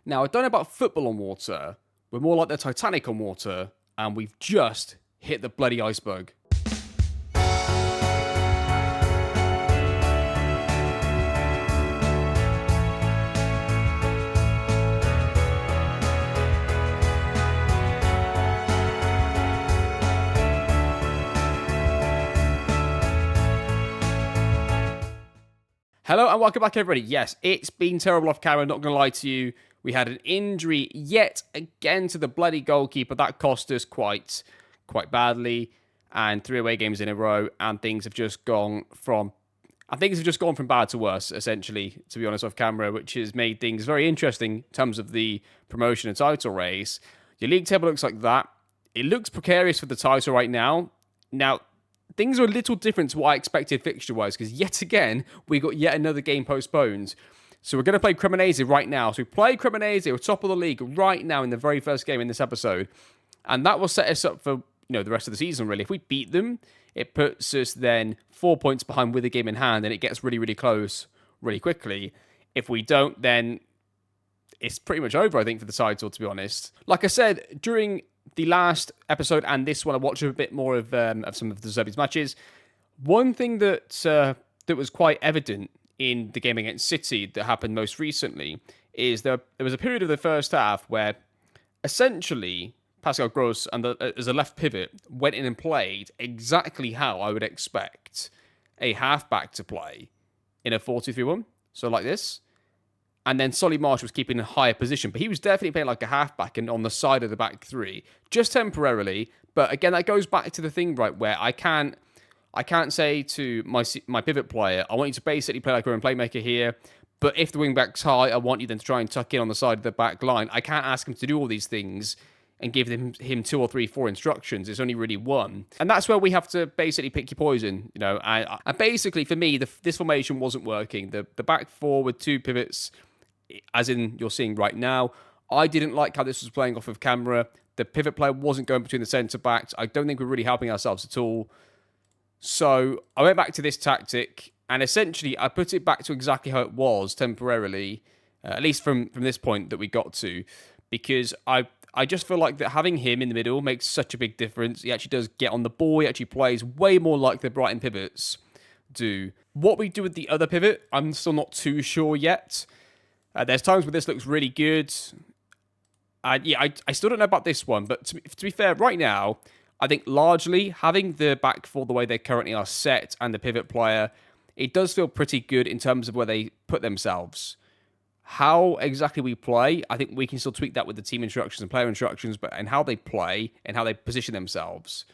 Now, I don't know about football on water. We're more like the Titanic on water, and we've just hit the bloody iceberg. Hello and welcome back, everybody. Yes, it's been terrible off camera, not going to lie to you. We had an injury yet again to the bloody goalkeeper. That cost us quite badly. And 3 away games in a row, and things have just gone from bad to worse, essentially, to be honest, off camera, which has made things very interesting in terms of the promotion and title race. Your league table looks like that. It looks precarious for the title right now. Now, things are a little different to what I expected fixture-wise, because yet again, we got yet another game postponed. So we're going to play Cremonese right now. So we play Cremonese, we're top of the league right now in the very first game in this episode. And that will set us up for, the rest of the season, really. If we beat them, it puts us then 4 points behind with a game in hand, and it gets really, really close really quickly. If we don't, then it's pretty much over, I think, for the title, to be honest. Like I said, during the last episode and this one, I watched a bit more of some of De Zerbi's matches. One thing that was quite evident in the game against City that happened most recently is there was a period of the first half where essentially Pascal Gross, as a left pivot, went in and played exactly how I would expect a halfback to play in a 4-2-3-1. So like this. And then Solly Marsh was keeping a higher position, but he was definitely playing like a halfback and on the side of the back three, just temporarily. But again, that goes back to the thing, right, where I can't say to my pivot player, I want you to basically play like a playmaker here, but if the wing back's high, I want you then to try and tuck in on the side of the back line. I can't ask him to do all these things and give him 2 or 3, 4 instructions. It's only really one. And that's where we have to basically pick your poison, And basically, for me, this formation wasn't working. The back four with 2 pivots, as in you're seeing right now, I didn't like how this was playing off of camera. The pivot player wasn't going between the centre-backs. I don't think we're really helping ourselves at all. So I went back to this tactic, and essentially I put it back to exactly how it was temporarily, at least from this point that we got to, because I just feel like that having him in the middle makes such a big difference. He actually does get on the ball. He actually plays way more like the Brighton pivots do. What we do with the other pivot, I'm still not too sure yet. There's times where this looks really good. I still don't know about this one, but to be fair, right now, I think largely having the back four the way they currently are set and the pivot player, it does feel pretty good in terms of where they put themselves. How exactly we play, I think we can still tweak that with the team instructions and player instructions, and how they play and how they position themselves,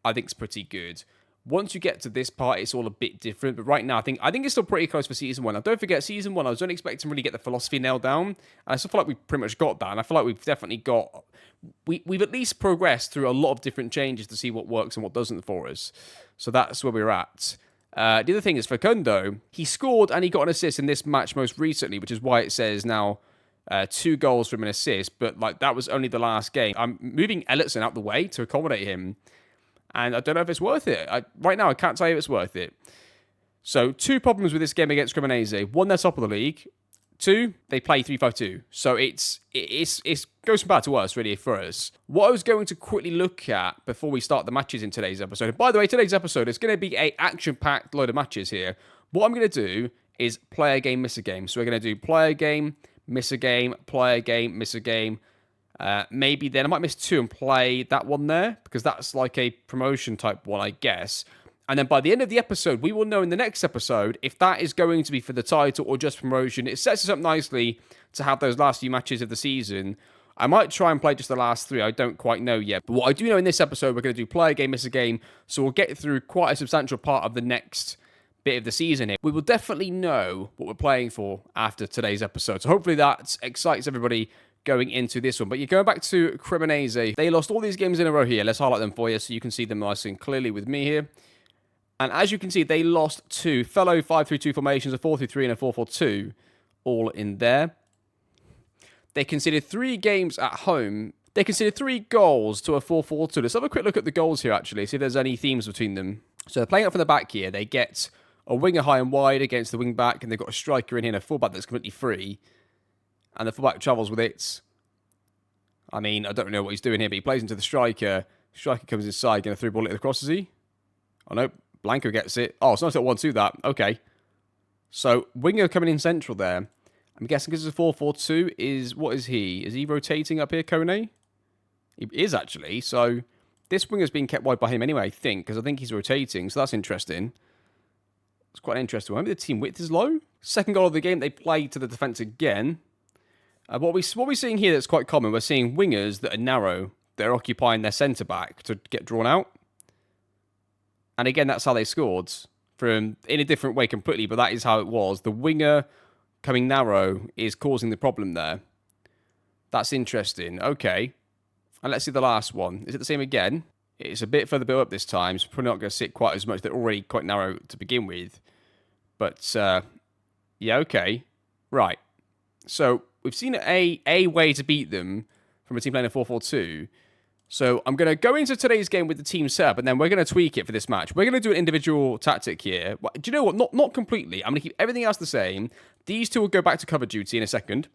I think is pretty good. Once you get to this part, it's all a bit different. But right now, I think it's still pretty close for Season 1. Now, don't forget, Season 1, I was only expecting to really get the philosophy nailed down. And I still feel like we've pretty much got that. And I feel like we've definitely got... We've at least progressed through a lot of different changes to see what works and what doesn't for us. So that's where we're at. The other thing is, Facundo, he scored and he got an assist in this match most recently, which is why it says now 2 goals from an assist. But that was only the last game. I'm moving Ellison out the way to accommodate him. And I don't know if it's worth it. Right now, I can't tell you if it's worth it. So, 2 problems with this game against Cremonese. 1, they're top of the league. 2, they play 3-5-2. So, it goes from bad to worse, really, for us. What I was going to quickly look at before we start the matches in today's episode. And by the way, today's episode is going to be an action-packed load of matches here. What I'm going to do is play a game, miss a game. So, we're going to do play a game, miss a game, play a game, miss a game. Maybe then I might miss 2 and play that one there, because that's like a promotion type one, I guess. And then by the end of the episode, we will know in the next episode if that is going to be for the title or just promotion. It sets us up nicely to have those last few matches of the season. I might try and play just the last 3. I don't quite know yet. But what I do know in this episode, we're going to do play a game, miss a game. So we'll get through quite a substantial part of the next bit of the season here. We will definitely know what we're playing for after today's episode. So hopefully that excites everybody going into this one. But you're going back to Cremonese. They lost all these games in a row here. Let's highlight them for you so you can see them nice and clearly with me here. And as you can see, they lost 2 fellow 5-3-2 formations, a 4-3-3 and a 4-4-2, all in there. They conceded 3 games at home. They conceded 3 goals to a 4-4-2. Let's have a quick look at the goals here, actually, see if there's any themes between them. So they're playing up from the back here. They get a winger high and wide against the wing back, and they've got a striker in here and a fullback that's completely free. and the fullback travels with it. I mean, I don't know what he's doing here, but he plays into the striker. Striker comes inside, going to through ball it across, is he? Oh, no. Blanco gets it. Oh, it's nice that 1-2 that. Okay. So, winger coming in central there. I'm guessing because it's a 4-4-2, what is he? Is he rotating up here, Kone? He is, actually. So, this winger's being kept wide by him anyway, I think, because I think he's rotating. So, that's interesting. It's quite an interesting one. Maybe the team width is low. Second goal of the game, they play to the defence again. What we're seeing here that's quite common, we're seeing wingers that are narrow. They're occupying their centre-back to get drawn out. And again, that's how they scored. In a different way completely, but that is how it was. The winger coming narrow is causing the problem there. That's interesting. Okay. And let's see the last one. Is it the same again? It's a bit further built up this time, so probably not going to sit quite as much. They're already quite narrow to begin with. But, yeah, okay. Right. So, we've seen a way to beat them from a team playing a 4-4-2. So, I'm going to go into today's game with the team setup, and then we're going to tweak it for this match. We're going to do an individual tactic here. Do you know what? Not completely. I'm going to keep everything else the same. These two will go back to cover duty in a second,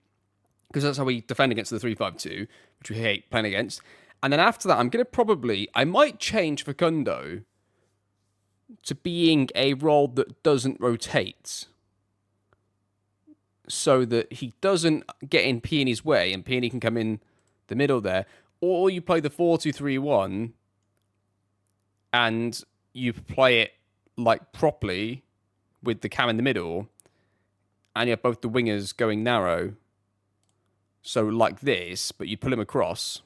because that's how we defend against the 3-5-2, which we hate playing against. And then after that, I'm going to I might change Facundo to being a role that doesn't rotate, so that he doesn't get in Peony's way, and Peony can come in the middle there. Or you play the 4-2-3-1, and you play it like properly with the cam in the middle, and you have both the wingers going narrow. So like this, but you pull him across.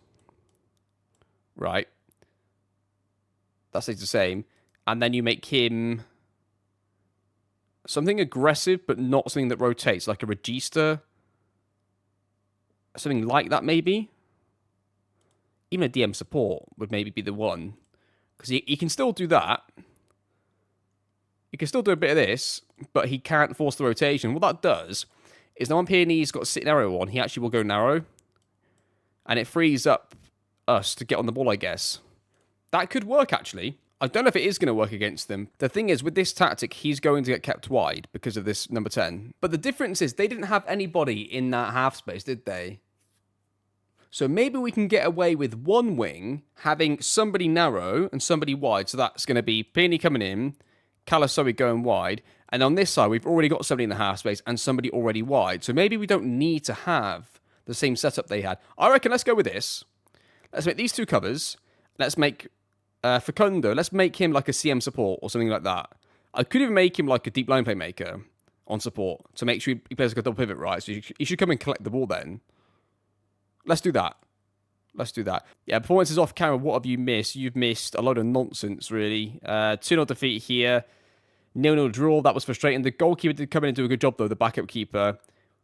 Right. That stays the same. And then you make him something aggressive, but not something that rotates, like a regista. Something like that, maybe. Even a DM support would maybe be the one. Because he can still do that. He can still do a bit of this, but he can't force the rotation. What that does is now when Peony's got a sit narrow on, he actually will go narrow. And it frees up us to get on the ball, I guess. That could work, actually. I don't know if it is going to work against them. The thing is, with this tactic, he's going to get kept wide because of this number 10. But the difference is they didn't have anybody in that half space, did they? So maybe we can get away with one wing having somebody narrow and somebody wide. So that's going to be Peony coming in, Calasoe going wide. And on this side, we've already got somebody in the half space and somebody already wide. So maybe we don't need to have the same setup they had. I reckon let's go with this. Let's make these two covers. Let's make Facundo. Let's make him like a CM support or something like that. I could even make him like a deep line playmaker on support to make sure he plays like a double pivot, right? So he should come and collect the ball then. Let's do that. Let's do that. Yeah, performances off camera. What have you missed? You've missed a load of nonsense, really. 2-0 defeat here. 0-0 draw. That was frustrating. The goalkeeper did come in and do a good job, though. The backup keeper.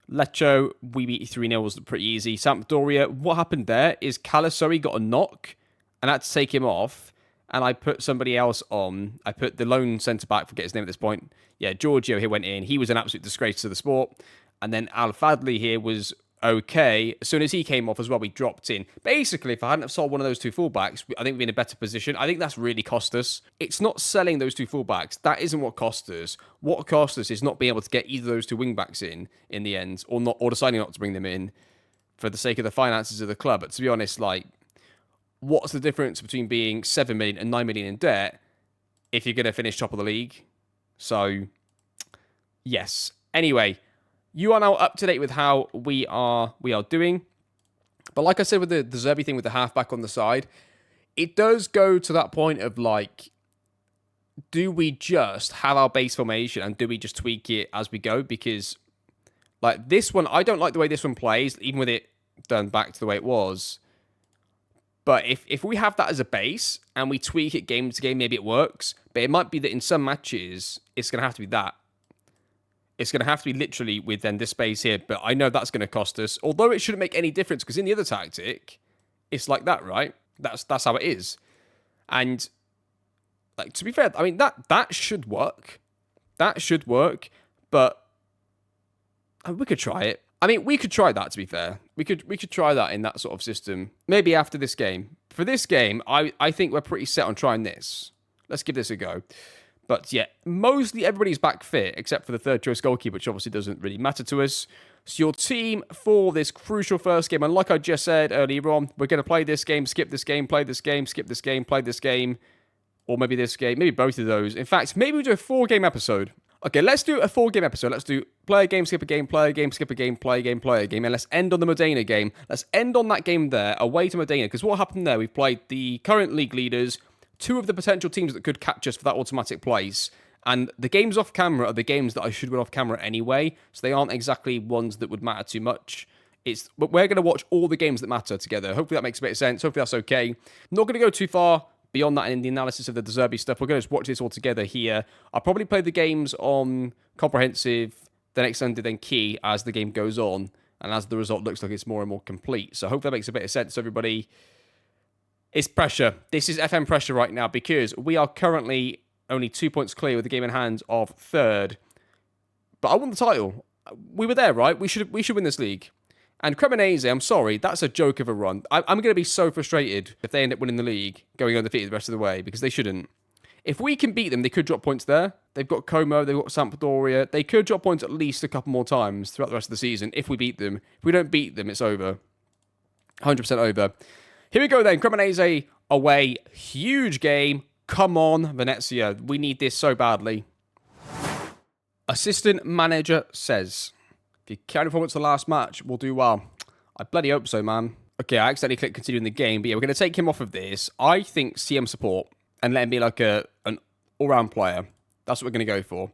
Lecco, we beat 3-0, was pretty easy. Sampdoria, what happened there is Calasoe got a knock, and I had to take him off, and I put somebody else on. I put the lone centre-back, forget his name at this point. Yeah, Giorgio here went in. He was an absolute disgrace to the sport. And then Al Fadli here was okay. As soon as he came off as well, we dropped in. Basically, if I hadn't have sold one of those two fullbacks, I think we'd be in a better position. I think that's really cost us. It's not selling those two fullbacks. That isn't what cost us. What cost us is not being able to get either of those two wingbacks in the end, or deciding not to bring them in for the sake of the finances of the club. But to be honest, like, what's the difference between being 7 million and 9 million in debt if you're going to finish top of the league? So, yes. Anyway, you are now up to date with how we are doing. But like I said with the Zerbi thing with the halfback on the side, it does go to that point of like, do we just have our base formation and do we just tweak it as we go? Because like this one, I don't like the way this one plays, even with it done back to the way it was. But if we have that as a base and we tweak it game to game, maybe it works. But it might be that in some matches, it's going to have to be that. It's going to have to be literally with then this space here, but I know that's going to cost us. Although it shouldn't make any difference because in the other tactic, it's like that, right? That's how it is. And like to be fair, I mean that should work. That should work, but we could try it. I mean, we could try that. To be fair, we could try that in that sort of system. Maybe after this game. For this game, I think we're pretty set on trying this. Let's give this a go. But yeah, mostly everybody's back fit, except for the third choice goalkeeper, which obviously doesn't really matter to us. So your team for this crucial first game, and like I just said earlier on, we're going to play this game, skip this game, play this game, skip this game, play this game, or maybe this game, maybe both of those. In fact, maybe we do a 4-game episode. Okay, let's do a 4-game episode. Let's do play a game, skip a game, play a game, skip a game, play a game, play a game, and let's end on the Modena game. Let's end on that game there, away to Modena, because what happened there, we've played the current league leaders, 2 of the potential teams that could catch us for that automatic place. And the games off camera are the games that I should win off camera anyway, so they aren't exactly ones that would matter too much. But we're going to watch all the games that matter together. Hopefully that makes a bit of sense. Hopefully that's okay. Not going to go too far beyond that in the analysis of the De Zerbi stuff. We're going to just watch this all together here. I'll probably play the games on comprehensive, then extended, then key as the game goes on, and as the result looks like it's more and more complete. So hopefully that makes a bit of sense, everybody. It's pressure. This is FM pressure right now because we are currently only 2 points clear with the game in hand of third. But I won the title. We were there, right? We should win this league. And Cremonese, I'm sorry, that's a joke of a run. I'm going to be so frustrated if they end up winning the league, going undefeated the rest of the way, because they shouldn't. If we can beat them, they could drop points there. They've got Como, they've got Sampdoria. They could drop points at least a couple more times throughout the rest of the season if we beat them. If we don't beat them, it's over. 100% over. Here we go then. Cremonese away. Huge game. Come on, Venezia. We need this so badly. Assistant manager says, if you carry performance the last match, we'll do well. I bloody hope so, man. Okay, I accidentally clicked continue in the game, but yeah, we're going to take him off of this. I think CM support and let him be like an all-round player. That's what we're going to go for.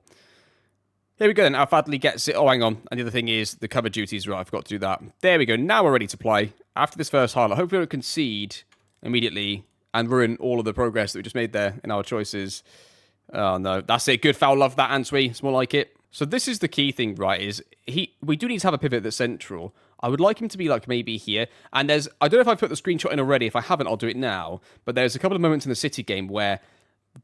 Here we go then. Al-Fadli gets it. Oh, hang on. And the other thing is the cover duties. Right, I forgot to do that. There we go. Now we're ready to play. After this first highlight, hopefully we don't concede immediately and ruin all of the progress that we just made there in our choices. Oh, no. That's it. Good foul. Love that, Antwi. It's more like it. So this is the key thing, right, is we do need to have a pivot that's central. I would like him to be like maybe here. And I don't know if I've put the screenshot in already. If I haven't, I'll do it now. But there's a couple of moments in the City game where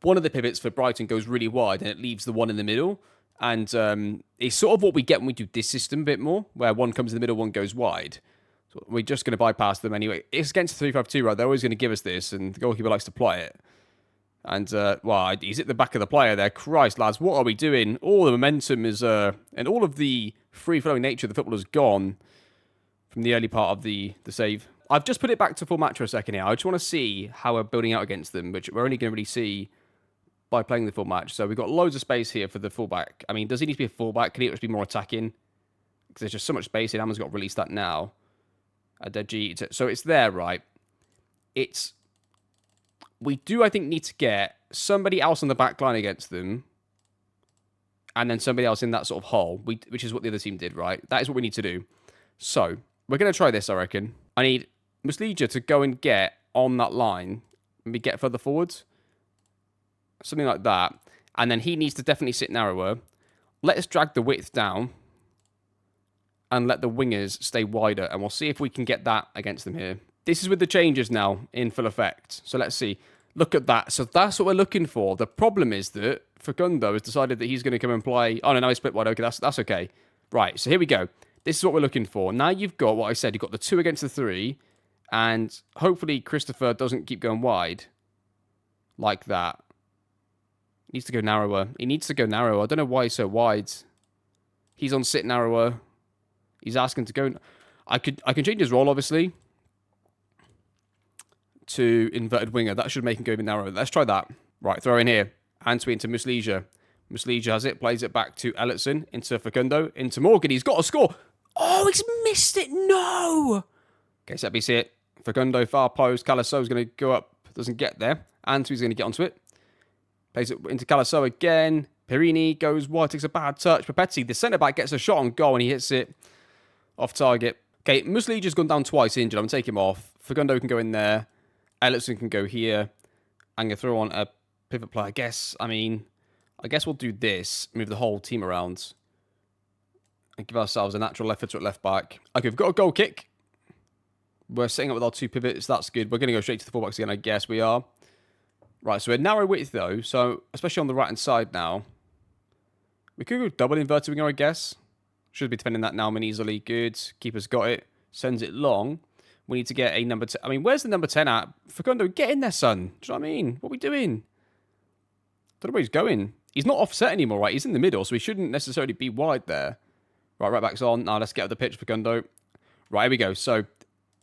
one of the pivots for Brighton goes really wide and it leaves the one in the middle. And it's sort of what we get when we do this system a bit more, where one comes in the middle, one goes wide. So we're just going to bypass them anyway. It's against 3-5-2, right? They're always going to give us this, and the goalkeeper likes to play it. And, well, he's at the back of the player there. Christ, lads, what are we doing? All the momentum is, and all of the free-flowing nature of the football is gone from the early part of the save. I've just put it back to full match for a second here. I just want to see how we're building out against them, which we're only going to really see by playing the full match. So we've got loads of space here for the fullback. I mean, does he need to be a fullback? Can he just be more attacking? Because there's just so much space here. Amman's got to release that now. Adeji. So it's there, right? We do, I think, need to get somebody else on the back line against them. And then somebody else in that sort of hole, which is what the other team did, right? That is what we need to do. So we're going to try this, I reckon. I need Muslija to go and get on that line. Maybe get further forwards. Something like that. And then he needs to definitely sit narrower. Let's drag the width down. And let the wingers stay wider. And we'll see if we can get that against them here. This is with the changes now in full effect. So let's see. Look at that. So that's what we're looking for. The problem is that Facundo has decided that he's going to come and play. Oh, no, now he's split wide. Okay, that's okay. Right, so here we go. This is what we're looking for. Now you've got what I said. You've got the 2 against the 3. And hopefully Christopher doesn't keep going wide. Like that. He needs to go narrower. He needs to go narrower. I don't know why he's so wide. He's on sit narrower. He's asking to go. I can change his role, obviously, to inverted winger. That should make him go even narrower. Let's try that. Right, throw in here. Antwi into Muslija. Muslija has it. Plays it back to Ellison. Into Facundo. Into Morgan. He's got a score. Oh, he's missed it. No. Okay, set piece it. Facundo, far post. Calaso's going to go up. Doesn't get there. Antwi's going to get onto it. Plays it into Calaso again. Perini goes wide. Takes a bad touch. Papetti, the centre-back, gets a shot on goal and he hits it off target. Okay, Muslija's gone down twice injured. I'm going to take him off. Facundo can go in there. Ellison can go here. I'm going to throw on a pivot player. I guess we'll do this. Move the whole team around. And give ourselves a natural left foot at left back. Okay, we've got a goal kick. We're setting up with our 2 pivots. That's good. We're going to go straight to the fullbacks again, I guess we are. Right, so we're narrow width, though. So, especially on the right-hand side now. We could go double inverted winger, I guess. Should be defending that now, easily. Good. Keeper's got it. Sends it long. We need to get a number 10. I mean, where's the number 10 at? Facundo, get in there, son. Do you know what I mean? What are we doing? Don't know where he's going. He's not offset anymore, right? He's in the middle, so he shouldn't necessarily be wide there. Right back's on. Now let's get up the pitch for Gundo. Right, here we go. So,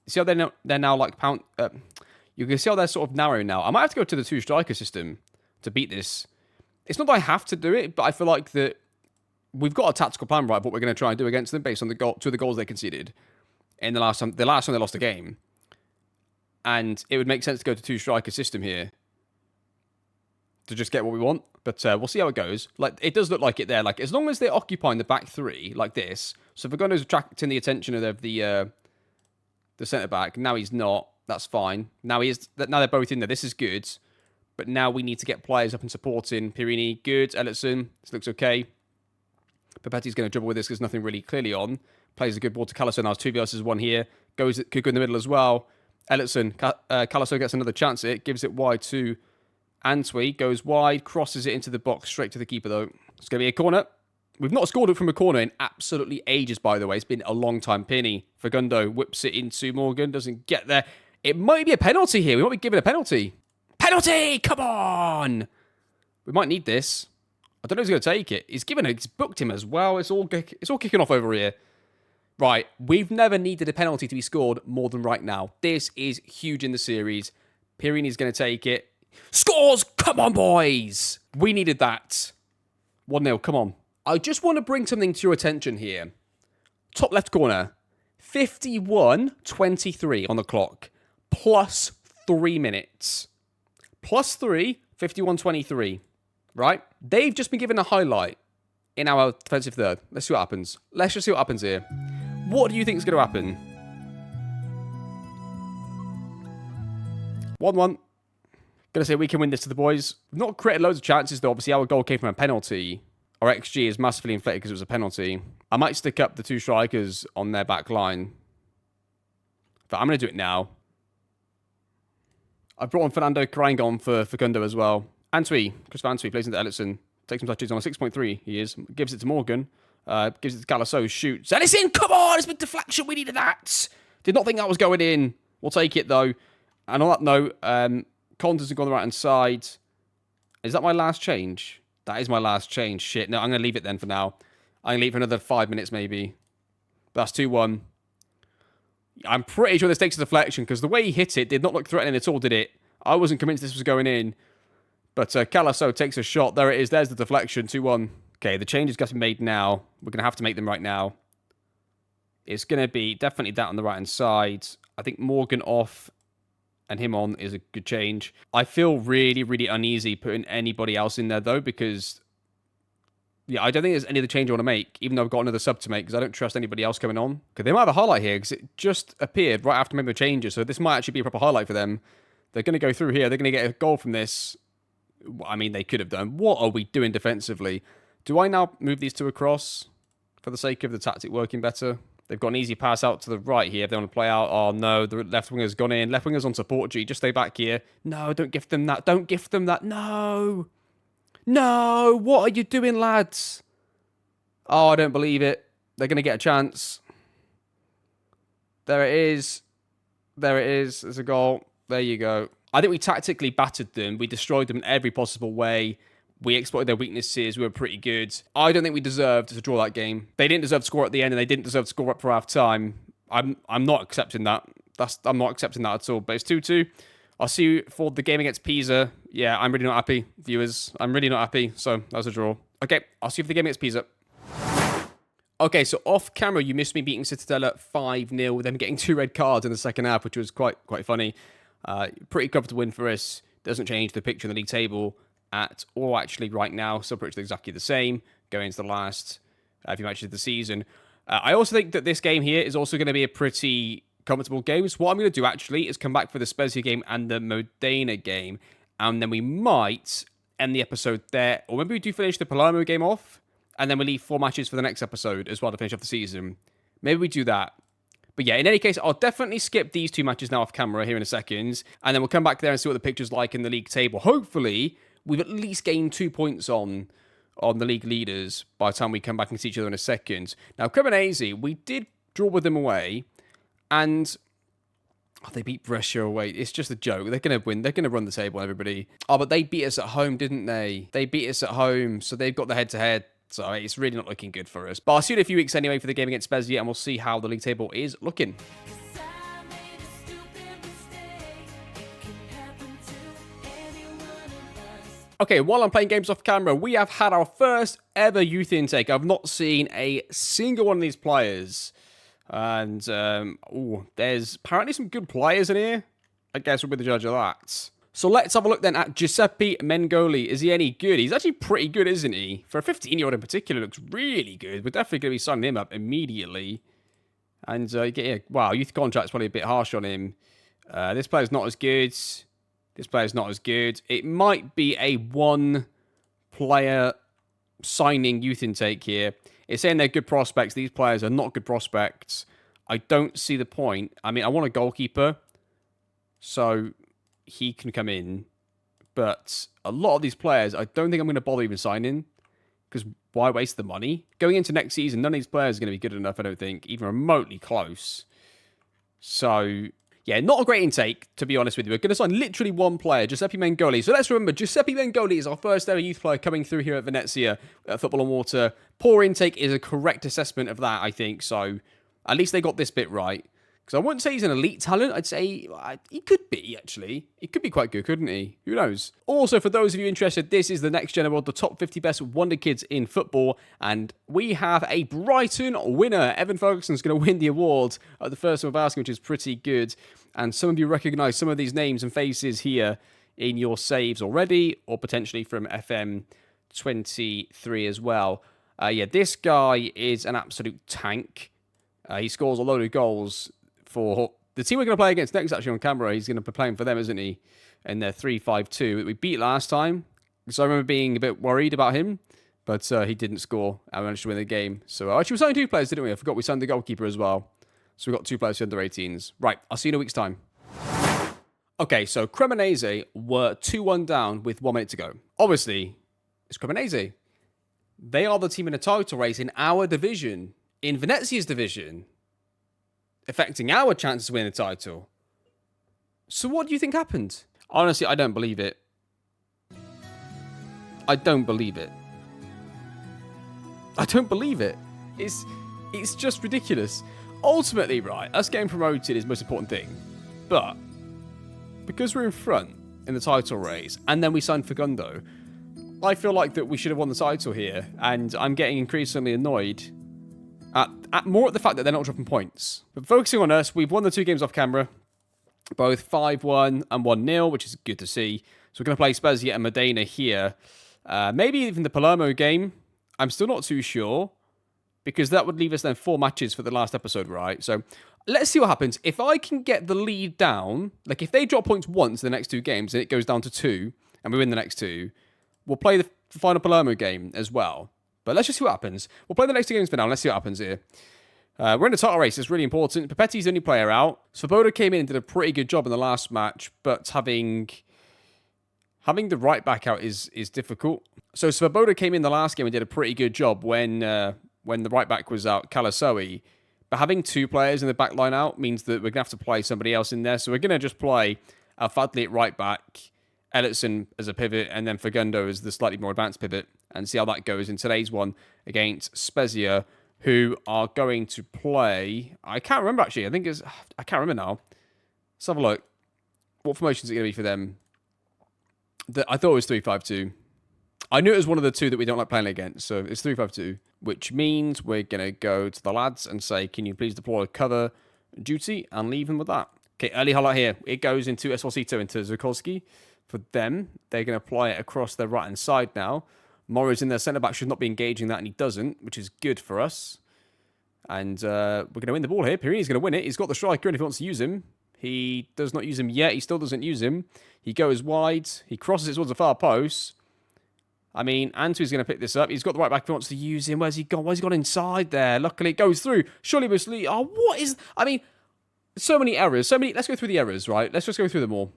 see how they're now like pound... you can see how they're sort of narrow now. I might have to go to the two-striker system to beat this. It's not that I have to do it, but I feel like that we've got a tactical plan, right, what we're going to try and do against them based on the two of the goals they conceded in the last time they lost the game. And it would make sense to go to two-striker system here to just get what we want. But we'll see how it goes. Like, it does look like it there. Like, as long as they're occupying the back three like this, so if Fagundo's attracting the attention of the centre-back, now he's not. That's fine. Now they're both in there. This is good. But now we need to get players up and supporting. Pirini, good. Ellison, this looks okay. Papetti's going to dribble with this because nothing really clearly on. Plays a good ball to Calaso. Now it's 2 versus 1 here. Could go in the middle as well. Ellison, Calaso gets another chance at it. Gives it wide to Antwi. Goes wide. Crosses it into the box. Straight to the keeper though. It's going to be a corner. We've not scored it from a corner in absolutely ages, by the way. It's been a long time. Penny. Fagundo whips it into Morgan. Doesn't get there. It might be a penalty here. We might be given a penalty. Penalty! Come on! We might need this. I don't know who's going to take it. He's booked him as well. It's all kicking off over here. Right, we've never needed a penalty to be scored more than right now. This is huge in the series. Pirini's going to take it. Scores! Come on, boys! We needed that. 1-0, come on. I just want to bring something to your attention here. Top left corner. 51:23 on the clock. Plus 3 minutes. Plus 3, 51:23. Right? They've just been given a highlight in our defensive third. Let's see what happens. Let's just see what happens here. What do you think is going to happen? 1-1. Gonna say we can win this to the boys. We've not created loads of chances though. Obviously our goal came from a penalty. Our XG is massively inflated because it was a penalty. I might stick up the two strikers on their back line. But I'm going to do it now. I've brought on Fernando Carangon for Facundo as well. Antwi, Chris Antwi plays into Ellison. Takes some touches on a 6.3. He is. Gives it to Morgan. Gives it to Calaso. Shoots. And it's in! Come on! It's a big deflection. We needed that. Did not think that was going in. We'll take it though. And on that note, Collins has gone the right hand side. Is that my last change? That is my last change. Shit. No, I'm going to leave it then for now. I'm going to leave it for another 5 minutes maybe. That's 2-1. I'm pretty sure this takes a deflection because the way he hit it did not look threatening at all, did it? I wasn't convinced this was going in. But Calaso takes a shot. There it is. There's the deflection. 2-1. Okay, the change is getting made now. We're going to have to make them right now. It's going to be definitely that on the right-hand side. I think Morgan off and him on is a good change. I feel really, really uneasy putting anybody else in there, though, because yeah, I don't think there's any other change I want to make, even though I've got another sub to make, because I don't trust anybody else coming on. Okay, they might have a highlight here, because it just appeared right after making the changes, so this might actually be a proper highlight for them. They're going to go through here. They're going to get a goal from this. I mean, they could have done. What are we doing defensively? Do I now move these two across for the sake of the tactic working better? They've got an easy pass out to the right here if they want to play out. Oh, no, the left winger's gone in. Left winger's on support G. Just stay back here. No, don't gift them that. Don't gift them that. No. No, what are you doing, lads? Oh, I don't believe it. They're going to get a chance. There it is. There it is. There's a goal. There you go. I think we tactically battered them. We destroyed them in every possible way. We exploited their weaknesses. We were pretty good. I don't think we deserved to draw that game. They didn't deserve to score at the end, and they didn't deserve to score up for half time. I'm not accepting that. I'm not accepting that at all. But it's 2-2. I'll see you for the game against Pisa. Yeah, I'm really not happy, viewers. I'm really not happy. So that was a draw. Okay, I'll see you for the game against Pisa. Okay, so off camera, you missed me beating Citadella 5-0 with them getting 2 red cards in the second half, which was quite funny. Pretty comfortable win for us. Doesn't change the picture in the league table at all, actually, right now. Still pretty much exactly the same going into the last few matches of the season. I also think that this game here is also going to be a pretty comfortable game. So what I'm going to do, actually, is come back for the Spezia game and the Modena game. And then we might end the episode there. Or maybe we do finish the Palermo game off. And then we leave 4 matches for the next episode as well to finish off the season. Maybe we do that. But yeah, in any case, I'll definitely skip these 2 matches now off camera here in a second. And then we'll come back there and see what the picture's like in the league table. Hopefully, we've at least gained 2 points on the league leaders by the time we come back and see each other in a second. Now, Cremonese, we did draw with them away. And Oh, they beat Brescia away. It's just a joke. They're going to win. They're going to run the table, everybody. Oh, but they beat us at home, didn't they? They beat us at home, so they've got the head-to-head. So it's really not looking good for us. But I'll see you in a few weeks anyway for the game against Spezia, and we'll see how the league table is looking. Okay, while I'm playing games off camera, we have had our first ever youth intake. I've not seen a single one of these players. And, there's apparently some good players in here. I guess we'll be the judge of that. So let's have a look then at Giuseppe Mengoli. Is he any good? He's actually pretty good, isn't he? For a 15-year-old in particular, looks really good. We're definitely going to be signing him up immediately. And, wow, youth contract's probably a bit harsh on him. This player's not as good. This player's not as good. It might be a one-player signing youth intake here. It's saying they're good prospects. These players are not good prospects. I don't see the point. I mean, I want a goalkeeper, so he can come in. But a lot of these players, I don't think I'm going to bother even signing, because why waste the money? Going into next season, none of these players are going to be good enough, I don't think, even remotely close. So, yeah, not a great intake, to be honest with you. We're going to sign literally one player, Giuseppe Mengoli. So let's remember, Giuseppe Mengoli is our first ever youth player coming through here at Venezia, at Football and Water. Poor intake is a correct assessment of that, I think. So at least they got this bit right. Because I wouldn't say he's an elite talent. I'd say he could be, actually. He could be quite good, couldn't he? Who knows? Also, for those of you interested, this is the NXGN Award, the top 50 best wonder kids in football. And we have a Brighton winner. Evan Ferguson's going to win the award at the first one of asking, which is pretty good. And some of you recognise some of these names and faces here in your saves already, or potentially from FM23 as well. This guy is an absolute tank. He scores a load of goals for the team we're going to play against next, actually, on camera. He's going to be playing for them, isn't he? In their 3-5-2. We beat last time, so I remember being a bit worried about him, but he didn't score. I managed to win the game. So actually, we signed two players, didn't we? I forgot we signed the goalkeeper as well. So we've got two players for under 18s. Right, I'll see you in a week's time. Okay, so Cremonese were 2-1 down with 1 minute to go. Obviously, it's Cremonese. They are the team in a title race in our division, in Venezia's division, affecting our chances to win the title. So what do you think happened? Honestly, I don't believe it. I don't believe it. I don't believe it. It's just ridiculous. Ultimately, right, us getting promoted is the most important thing. But because we're in front in the title race, and then we signed Fagundo, I feel like that we should have won the title here, and I'm getting increasingly annoyed at more at the fact that they're not dropping points. But focusing on us, we've won the two games off camera, both 5-1 and 1-0, which is good to see. So we're going to play Spezia and Modena here. Maybe even the Palermo game. I'm still not too sure, because that would leave us then 4 matches for the last episode, right? So let's see what happens. If I can get the lead down, like if they drop points once in the next 2 games and it goes down to 2 and we win the next 2, we'll play the final Palermo game as well. But let's just see what happens. We'll play the next 2 games for now. Let's see what happens here. We're in the title race. It's really important. Papetti's the only player out. Svoboda came in and did a pretty good job in the last match, but having the right back out is difficult. So Svoboda came in the last game and did a pretty good job when the right back was out, Calasoe. But having 2 players in the back line out means that we're going to have to play somebody else in there. So we're going to just play Fadli at right back, Ellison as a pivot, and then Fagundo as the slightly more advanced pivot, and see how that goes in today's one against Spezia, who are going to play... I can't remember, actually. I can't remember now. Let's have a look. What formation is it going to be for them? I thought it was 3-5-2. I knew it was one of the 2 that we don't like playing against, so it's 3-5-2, which means we're going to go to the lads and say, can you please deploy cover duty, and leave them with that. Okay, early highlight here. It goes into Esposito, into Zukolski. For them, they're going to apply it across their right-hand side now. Morris in their centre-back should not be engaging that, and he doesn't, which is good for us. And we're going to win the ball here. Pirini's going to win it. He's got the striker, and if he wants to use him, he does not use him yet. He still doesn't use him. He goes wide. He crosses it towards the far post. I mean, Antu's going to pick this up. He's got the right back if he wants to use him. Where's he gone? Where's he gone inside there? Luckily, it goes through. Surely, Musli. Oh, what is... I mean, so many errors. Let's go through the errors, right? Let's just go through them all.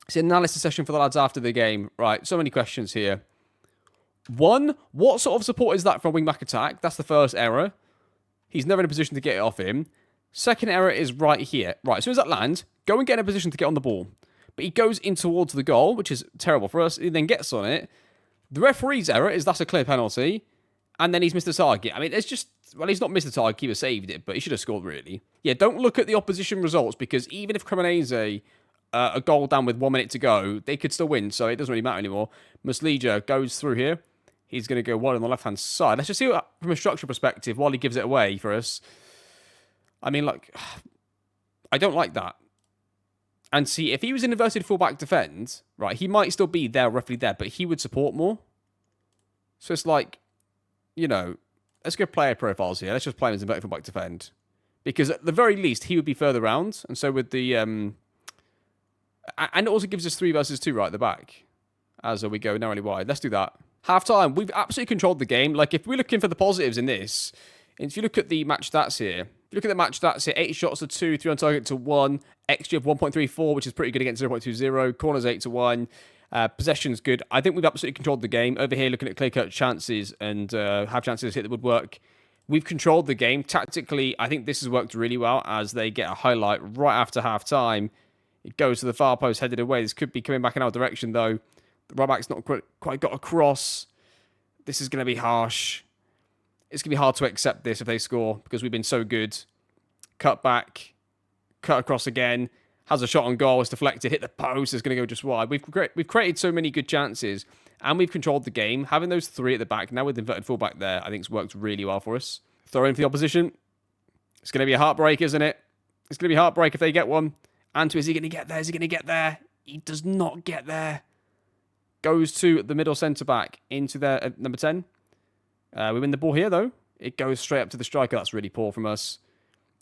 It's an analysis session for the lads after the game. Right, so many questions here. 1, what sort of support is that from wing-back attack? That's the first error. He's never in a position to get it off him. Second error is right here. Right, as soon as that lands, go and get in a position to get on the ball. But he goes in towards the goal, which is terrible for us. He then gets on it. The referee's error is that's a clear penalty. And then he's missed a target. I mean, it's just... Well, he's not missed a target. He saved it, but he should have scored, really. Yeah, don't look at the opposition results, because even if Cremonese a goal down with 1 minute to go, they could still win, so it doesn't really matter anymore. Muslija goes through here. He's going to go wide on the left-hand side. Let's just see what, from a structure perspective, while he gives it away for us. I mean, like... I don't like that. And see, if he was in inverted fullback defend, right, he might still be there, roughly there, but he would support more. So it's like, you know, let's go player profiles here. Let's just play him as inverted fullback defend. Because at the very least, he would be further round. And so with the... and it also gives us 3 versus 2 right at the back. As we go narrowly wide. Let's do that. Half-time, we've absolutely controlled the game. Like, if we're looking for the positives in this, if you look at the match stats here, 8 shots to 2, 3 on target to 1, XG of 1.34, which is pretty good against 0.20, corners 8 to 1, possession's good. I think we've absolutely controlled the game. Over here, looking at clear-cut chances and have chances hit that would work. We've controlled the game. Tactically, I think this has worked really well as they get a highlight right after half-time. It goes to the far post, headed away. This could be coming back in our direction, though. The right back's not quite got across. This is going to be harsh. It's going to be hard to accept this if they score because we've been so good. Cut back. Cut across again. Has a shot on goal. It's deflected. Hit the post. It's going to go just wide. We've created so many good chances and we've controlled the game. Having those 3 at the back, now with the inverted fullback there, I think it's worked really well for us. Throw in for the opposition. It's going to be a heartbreak, isn't it? It's going to be a heartbreak if they get one. Anto, is he going to get there? Is he going to get there? He does not get there. Goes to the middle centre-back into their number 10. We win the ball here, though. It goes straight up to the striker. That's really poor from us.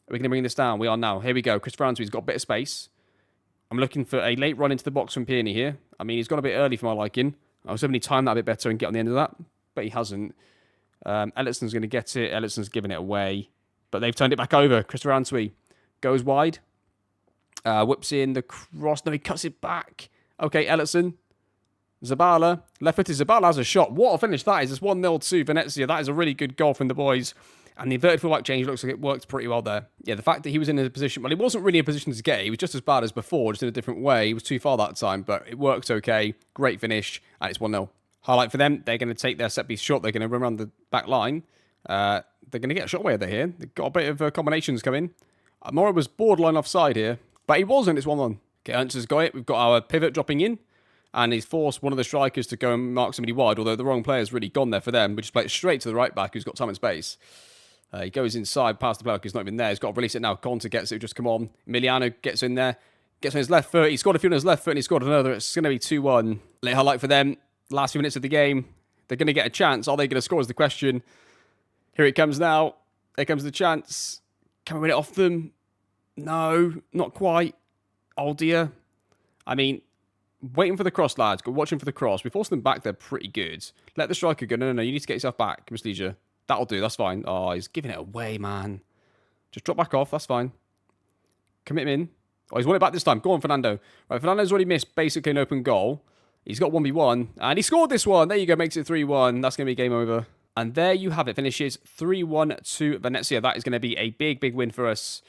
Are we going to bring this down? We are now. Here we go. Christopher Anto's got a bit of space. I'm looking for a late run into the box from Pearney here. I mean, he's gone a bit early for my liking. I was hoping he'd time that a bit better and get on the end of that, but he hasn't. Ellison's going to get it. Ellison's giving it away, but they've turned it back over. Christopher Antwi goes wide. Whips in the cross. No, he cuts it back. Okay, Ellison. Zabala. Left-footed. Zabala has a shot. What a finish that is. It's 1-0 to Venezia. That is a really good goal from the boys. And the inverted fullback change looks like it worked pretty well there. Yeah, the fact that he was in a position... Well, he wasn't really in a position to get it. He was just as bad as before, just in a different way. He was too far that time, but it works okay. Great finish. And it's 1-0. Highlight for them. They're going to take their set-piece shot. They're going to run around the back line. They're going to get a shot away there here. They've got a bit of combinations coming. Mora was borderline offside here. But he wasn't. It's 1-1. Okay, Ernst has got it. We've got our pivot dropping in. And he's forced one of the strikers to go and mark somebody wide, although the wrong player's really gone there for them. We just play it straight to the right back, who's got time and space. He goes inside, past the player who's not even there. He's got to release it now. Conte gets it, just come on. Emiliano gets in there, gets on his left foot. He scored a few on his left foot and he scored another. It's going to be 2-1. Late highlight for them. Last few minutes of the game. They're going to get a chance. Are they going to score is the question. Here it comes now. Here comes the chance. Can we win it off them? No, not quite. Oh dear. I mean... Waiting for the cross, lads. Go watching for the cross. We forced them back. They're pretty good. Let the striker go. No. You need to get yourself back, Muslija. That'll do. That's fine. Oh, he's giving it away, man. Just drop back off. That's fine. Commit him in. Oh, he's won it back this time. Go on, Fernando. Right, Fernando's already missed basically an open goal. He's got 1v1. And he scored this one. There you go. Makes it 3-1. That's going to be game over. And there you have it. Finishes 3-1 to Venezia. That is going to be a big, big win for us.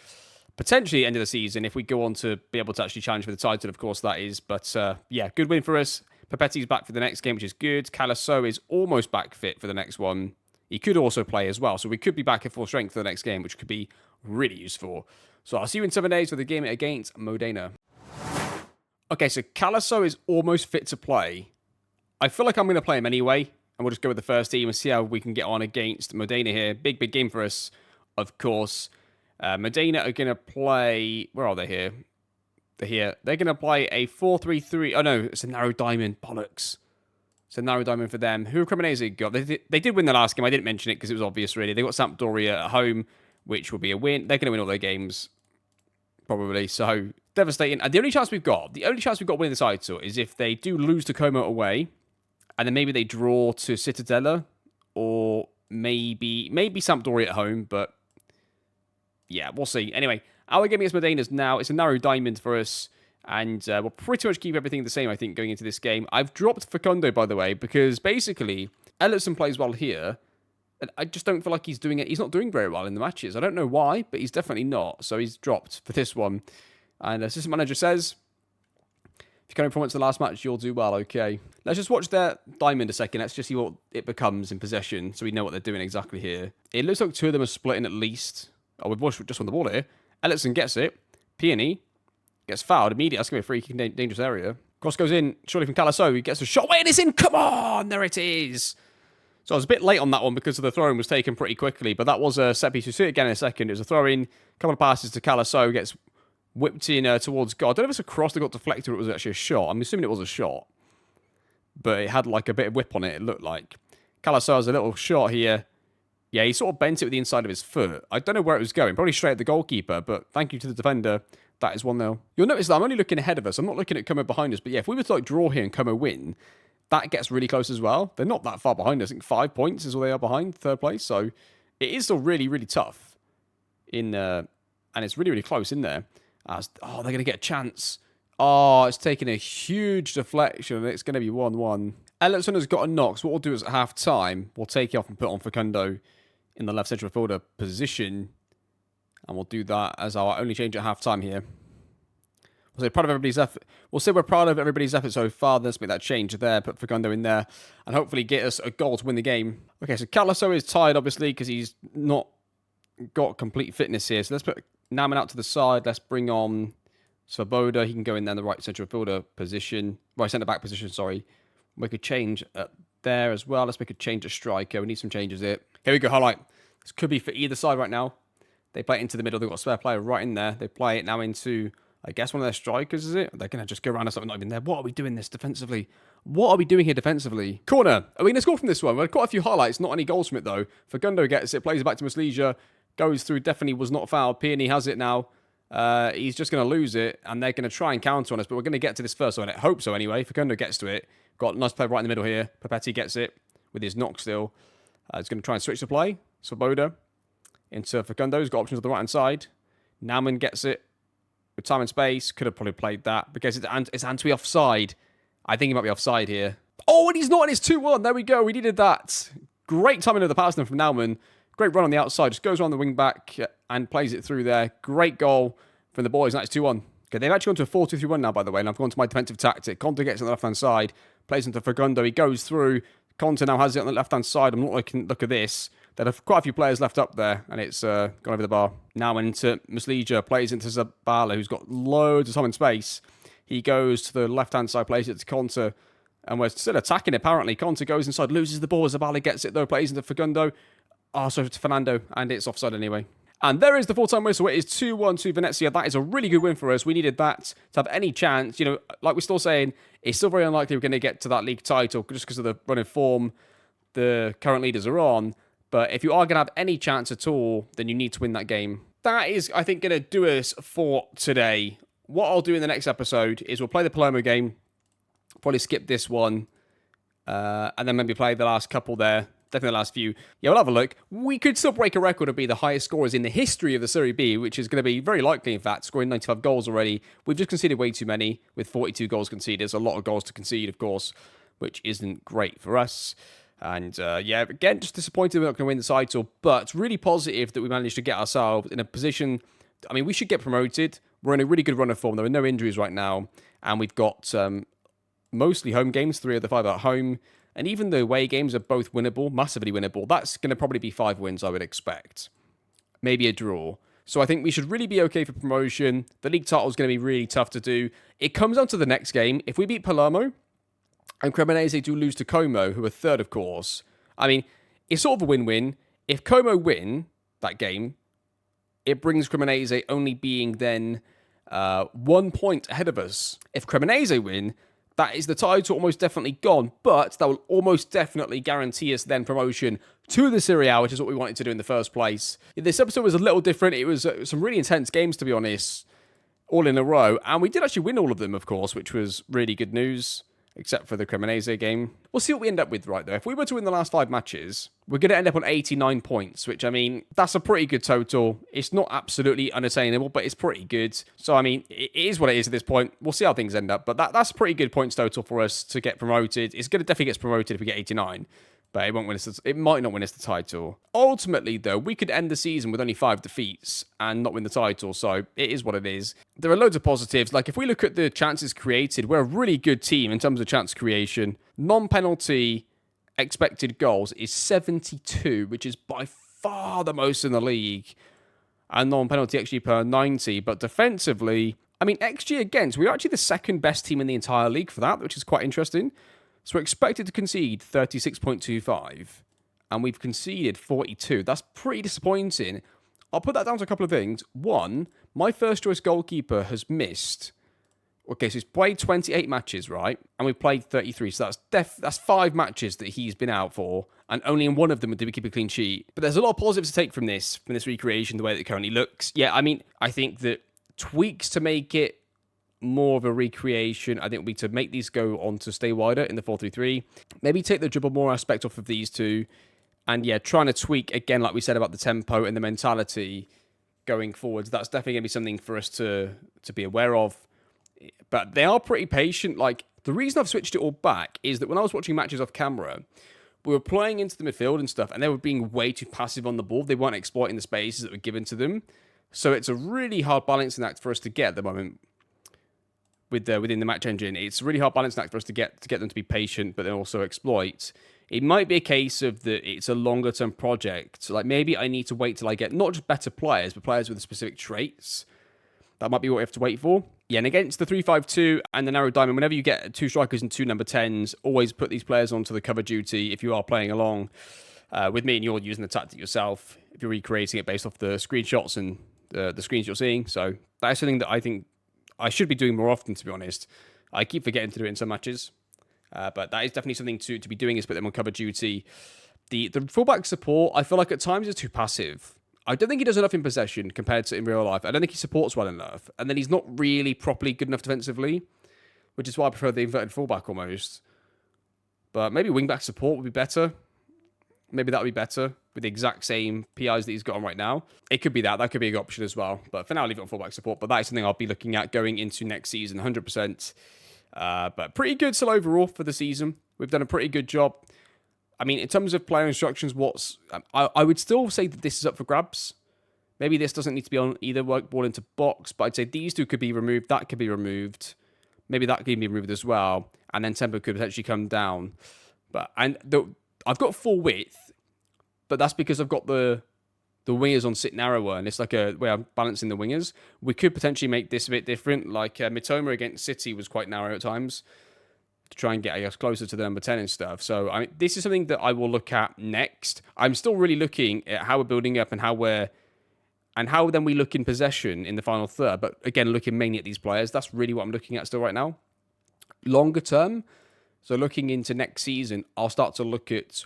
Potentially end of the season if we go on to be able to actually challenge for the title, of course, that is. But yeah, good win for us. Papetti's back for the next game, which is good. Calasso is almost back fit for the next one. He could also play as well. So we could be back at full strength for the next game, which could be really useful. So I'll see you in 7 days for the game against Modena. Okay, so Calasso is almost fit to play. I feel like I'm going to play him anyway. And we'll just go with the first team and see how we can get on against Modena here. Big, big game for us, of course. Modena are going to play... Where are they here? They're here. They're going to play a 4-3-3. Oh, no. It's a narrow diamond. Bollocks. It's a narrow diamond for them. Who have Cremonese got? They did win the last game. I didn't mention it because it was obvious, really. They got Sampdoria at home, which will be a win. They're going to win all their games, probably. So, devastating. And the only chance we've got winning the title is if they do lose to Como away, and then maybe they draw to Cittadella, or maybe Sampdoria at home, but... Yeah, we'll see. Anyway, our game against Modena is now, it's a narrow diamond for us, and we'll pretty much keep everything the same, I think, going into this game. I've dropped Facundo, by the way, because basically, Ellison plays well here. I just don't feel like he's doing it. He's not doing very well in the matches. I don't know why, but he's definitely not. So he's dropped for this one. And assistant manager says, if you can performance in the last match, you'll do well. Okay. Let's just watch their diamond a second. Let's just see what it becomes in possession so we know what they're doing exactly here. It looks like two of them are splitting at least. Oh, we've just won the ball here. Ellison gets it. Peony gets fouled immediately. That's going to be a free kick, dangerous area. Cross goes in, surely from Calaso. He gets a shot. Wait, it's in. Come on. There it is. So I was a bit late on that one because the throw-in was taken pretty quickly. But that was a set piece. We'll see it again in a second. It was a throw-in. A couple of passes to Calaso. Gets whipped in towards God. I don't know if it's a cross that got deflected or it was actually a shot. I'm assuming it was a shot. But it had like a bit of whip on it, it looked like. Calaso has a little shot here. Yeah, he sort of bent it with the inside of his foot. I don't know where it was going. Probably straight at the goalkeeper. But thank you to the defender. That is 1-0. You'll notice that I'm only looking ahead of us. I'm not looking at Como behind us. But yeah, if we were to like draw here and Como win, that gets really close as well. They're not that far behind us. I think 5 points is all they are behind, third place. So it is still really, really tough. And it's really, really close in there. They're going to get a chance. Oh, it's taking a huge deflection. And it's going to be 1-1. Ellison has got a knock. So what we'll do is at half time, we'll take it off and put on Facundo in the left central fielder position. And we'll do that as our only change at half time here. We'll say proud of everybody's effort. We'll say we're proud of everybody's effort so far. Let's make that change there. Put Facundo in there. And hopefully get us a goal to win the game. Okay, so Calaso is tired, obviously, because he's not got complete fitness here. So let's put Naman out to the side. Let's bring on Svoboda. He can go in there in the right central fielder position. Right centre-back position, sorry. Make a change there as well. Let's make a change of striker. We need some changes here. Here we go, highlight. This could be for either side right now. They play it into the middle. They've got a spare player right in there. They play it now into, I guess, one of their strikers, is it? They're going to just go around us, something not even there. What are we doing this defensively? What are we doing here defensively? Corner. Are we going to score from this one? We had quite a few highlights. Not any goals from it, though. Facundo gets it. Plays it back to Muslesia. Goes through. Definitely was not fouled. Peony has it now. He's just going to lose it. And they're going to try and counter on us. But we're going to get to this first. So I hope so anyway. Facundo gets to it. Got a nice play right in the middle here. Papetti gets it with his knock still. He's going to try and switch the play. Svoboda into Facundo. He's got options on the right-hand side. Nauman gets it with time and space. Could have probably played that because it's Antwi offside. I think he might be offside here. Oh, and he's not, and it's 2-1. There we go. We needed that. Great timing of the pass then from Nauman. Great run on the outside. Just goes around the wing back and plays it through there. Great goal from the boys. And that's 2-1. Okay, they've actually gone to a 4-2-3-1 now, by the way. And I've gone to my defensive tactic. Conte gets on the left-hand side. Plays into Facundo. He goes through. Conte now has it on the left-hand side. I'm not looking. Look at this. There are quite a few players left up there, and it's gone over the bar. Now into Muslesia, plays into Zabala, who's got loads of time and space. He goes to the left-hand side, plays it to Conte, and we're still attacking, apparently. Conte goes inside, loses the ball. Zabala gets it, though, plays into Facundo. So to Fernando, and it's offside anyway. And there is the full-time whistle. It is 2-1 to Venezia. That is a really good win for us. We needed that to have any chance. You know, like we're still saying, it's still very unlikely we're going to get to that league title just because of the running form the current leaders are on. But if you are going to have any chance at all, then you need to win that game. That is, I think, going to do us for today. What I'll do in the next episode is we'll play the Palermo game. Probably skip this one. And then maybe play the last couple there. Definitely the last few. Yeah, we'll have a look. We could still break a record and be the highest scorers in the history of the Serie B, which is going to be very likely, in fact, scoring 95 goals already. We've just conceded way too many with 42 goals conceded. There's a lot of goals to concede, of course, which isn't great for us. And yeah, again, just disappointed we're not going to win the title, but really positive that we managed to get ourselves in a position. I mean, we should get promoted. We're in a really good run of form. There are no injuries right now, and we've got mostly home games, 3 of the 5 at home, and even the away games are both winnable, massively winnable. That's going to probably be 5 wins, I would expect. Maybe a draw. So I think we should really be okay for promotion. The league title is going to be really tough to do. It comes down to the next game. If we beat Palermo, and Cremonese do lose to Como, who are third, of course. I mean, it's sort of a win-win. If Como win that game, it brings Cremonese only being then 1 point ahead of us. If Cremonese win, that is the title almost definitely gone, but that will almost definitely guarantee us then promotion to the Serie A, which is what we wanted to do in the first place. This episode was a little different. It was some really intense games, to be honest, all in a row. And we did actually win all of them, of course, which was really good news. Except for the Cremonese game. We'll see what we end up with right there. If we were to win the last 5 matches, we're going to end up on 89 points, which, I mean, that's a pretty good total. It's not absolutely unattainable, but it's pretty good. So, I mean, it is what it is at this point. We'll see how things end up. But that's a pretty good points total for us to get promoted. It's going to definitely get us promoted if we get 89. But it won't win us. It might not win us the title. Ultimately, though, we could end the season with only 5 defeats and not win the title. So it is what it is. There are loads of positives. Like if we look at the chances created, we're a really good team in terms of chance creation. Non-penalty expected goals is 72, which is by far the most in the league. And non-penalty XG per 90. But defensively, I mean, XG against, we're actually the second best team in the entire league for that, which is quite interesting. So we're expected to concede 36.25, and we've conceded 42. That's pretty disappointing. I'll put that down to a couple of things. One, my first choice goalkeeper has missed. Okay, so he's played 28 matches, right? And we've played 33. So that's 5 matches that he's been out for, and only in one of them did we keep a clean sheet. But there's a lot of positives to take from this recreation, the way that it currently looks. Yeah, I mean, I think that tweaks to make it more of a recreation, I think, would be to make these go on to stay wider in the 4-3-3. Maybe take the dribble more aspect off of these two. And yeah, trying to tweak, again, like we said about the tempo and the mentality going forwards. That's definitely going to be something for us to be aware of. But they are pretty patient. Like, the reason I've switched it all back is that when I was watching matches off camera, we were playing into the midfield and stuff, and they were being way too passive on the ball. They weren't exploiting the spaces that were given to them. So it's a really hard balancing act for us to get at the moment. Within the match engine, it's a really hard balancing act for us to get them to be patient, but then also exploit. It might be a case of that it's a longer term project. So like maybe I need to wait till I get not just better players, but players with specific traits. That might be what we have to wait for. Yeah, and against the 3-5-2 and the narrow diamond, whenever you get 2 strikers and 2 number 10s, always put these players onto the cover duty if you are playing along with me and you're using the tactic yourself. If you're recreating it based off the screenshots and the screens you're seeing, so that's something that I think I should be doing more often, to be honest. I keep forgetting to do it in some matches. But that is definitely something to be doing, is put them on cover duty. The fullback support, I feel like at times is too passive. I don't think he does enough in possession compared to in real life. I don't think he supports well enough. And then he's not really properly good enough defensively, which is why I prefer the inverted fullback almost. But maybe wingback support would be better. Maybe that would be better with the exact same PIs that he's got on right now. It could be that. That could be an option as well. But for now, I'll leave it on fullback support. But that is something I'll be looking at going into next season, 100%. But pretty good still overall for the season. We've done a pretty good job. I mean, in terms of player instructions, I would still say that this is up for grabs. Maybe this doesn't need to be on either work ball into box, but I'd say these two could be removed. That could be removed. Maybe that could be removed as well. And then tempo could potentially come down. I've got full width, but that's because I've got the wingers on sit narrower, and it's like a way I'm balancing the wingers. We could potentially make this a bit different. Like Mitoma against City was quite narrow at times to try and get, I guess, closer to the number 10 and stuff. So I mean, this is something that I will look at next. I'm still really looking at how we're building up and how then we look in possession in the final third. But again, looking mainly at these players, that's really what I'm looking at still right now. Longer term, so looking into next season, I'll start to look at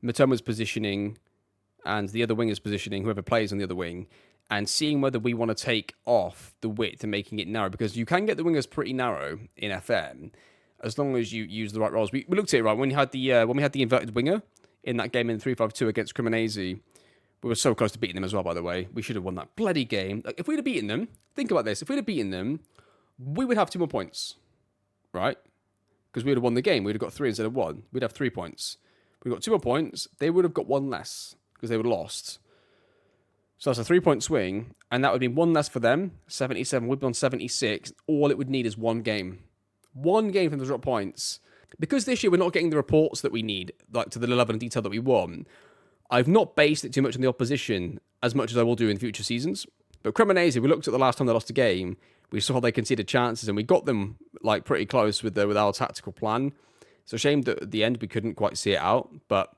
Mitoma's positioning and the other winger's positioning, whoever plays on the other wing, and seeing whether we want to take off the width and making it narrow, because you can get the wingers pretty narrow in FM as long as you use the right roles. We looked at it right when we had the inverted winger in that game in 3-5-2 against Cremonese. We were so close to beating them as well, by the way. We should have won that bloody game. Like, if we'd have beaten them, think about this. If we'd have beaten them, we would have 2 more points, right? Because we would have won the game. We'd have got 3 instead of 1. We'd have 3 points. We got 2 more points. They would have got 1 less because they would have lost. So that's a 3-point swing, and that would be 1 less for them. 77 would be on 76. All it would need is 1 game. 1 game from the drop points. Because this year we're not getting the reports that we need, like to the level of detail that we want, I've not based it too much on the opposition as much as I will do in future seasons. But Cremonese, we looked at the last time they lost a game, we saw they conceded chances, and we got them like pretty close with our tactical plan. It's a shame that at the end we couldn't quite see it out, but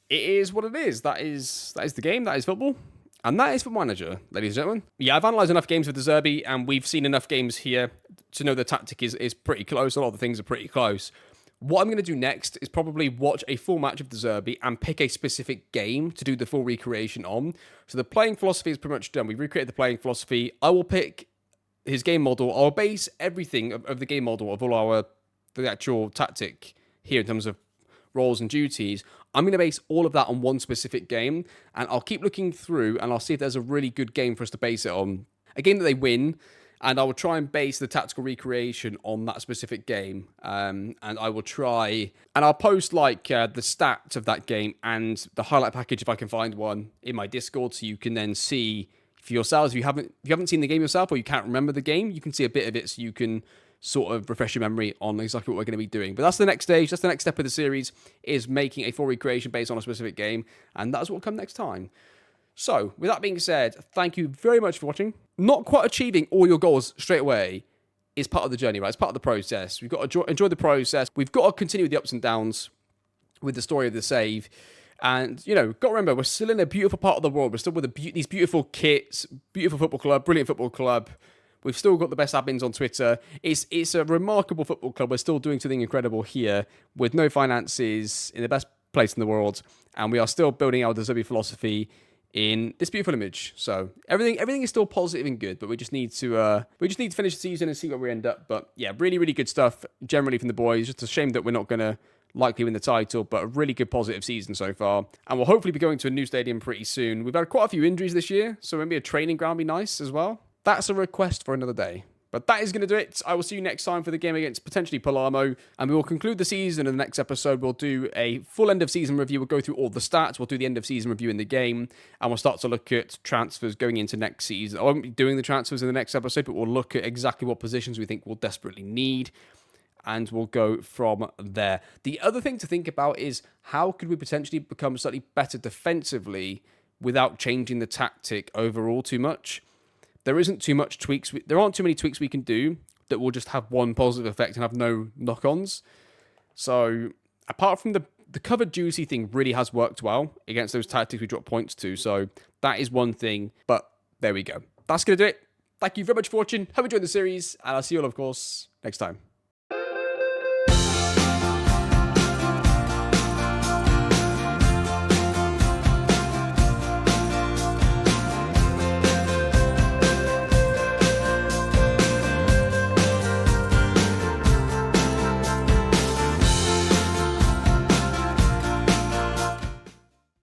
it is what it is. That is the game. That is football. And that is Football Manager, ladies and gentlemen. Yeah, I've analysed enough games with De Zerbi, and we've seen enough games here to know the tactic is pretty close. A lot of the things are pretty close. What I'm going to do next is probably watch a full match of De Zerbi and pick a specific game to do the full recreation on. So the playing philosophy is pretty much done. We've recreated the playing philosophy. I will pick his game model. I'll base everything of the game model of all the actual tactic here in terms of roles and duties. I'm going to base all of that on one specific game, and I'll keep looking through and I'll see if there's a really good game for us to base it on. A game that they win, and I will try and base the tactical recreation on that specific game. And I'll post like the stats of that game and the highlight package if I can find one in my Discord, so you can then see for yourselves. If you haven't seen the game yourself or you can't remember the game, you can see a bit of it, so you can sort of refresh your memory on exactly what we're going to be doing. But that's the next stage. That's the next step of the series, is making a full recreation based on a specific game, and that's what will come next time. So, with that being said, thank you very much for watching. Not quite achieving all your goals straight away is part of the journey, right? It's part of the process. We've got to enjoy the process. We've got to continue with the ups and downs with the story of the save. And, you know, got to remember, we're still in a beautiful part of the world. We're still with these beautiful kits, beautiful football club, brilliant football club. We've still got the best admins on Twitter. It's a remarkable football club. We're still doing something incredible here with no finances, in the best place in the world. And we are still building our De Zerbi philosophy in this beautiful image. So everything is still positive and good, but we just need to finish the season and see where we end up. But yeah, really, really good stuff generally from the boys. Just a shame that we're not going to likely win the title, but a really good positive season so far. And we'll hopefully be going to a new stadium pretty soon. We've had quite a few injuries this year, so maybe a training ground would be nice as well. That's a request for another day. But that is going to do it. I will see you next time for the game against potentially Palermo. And we will conclude the season in the next episode. We'll do a full end-of-season review. We'll go through all the stats. We'll do the end-of-season review in the game. And we'll start to look at transfers going into next season. I won't be doing the transfers in the next episode, but we'll look at exactly what positions we think we'll desperately need. And we'll go from there. The other thing to think about is, how could we potentially become slightly better defensively without changing the tactic overall too much? There aren't too many tweaks we can do that will just have one positive effect and have no knock-ons. So, apart from the covered juicy thing really has worked well against those tactics we drop points to. So, that is one thing. But, there we go. That's going to do it. Thank you very much for watching. Hope you enjoyed the series. And I'll see you all, of course, next time.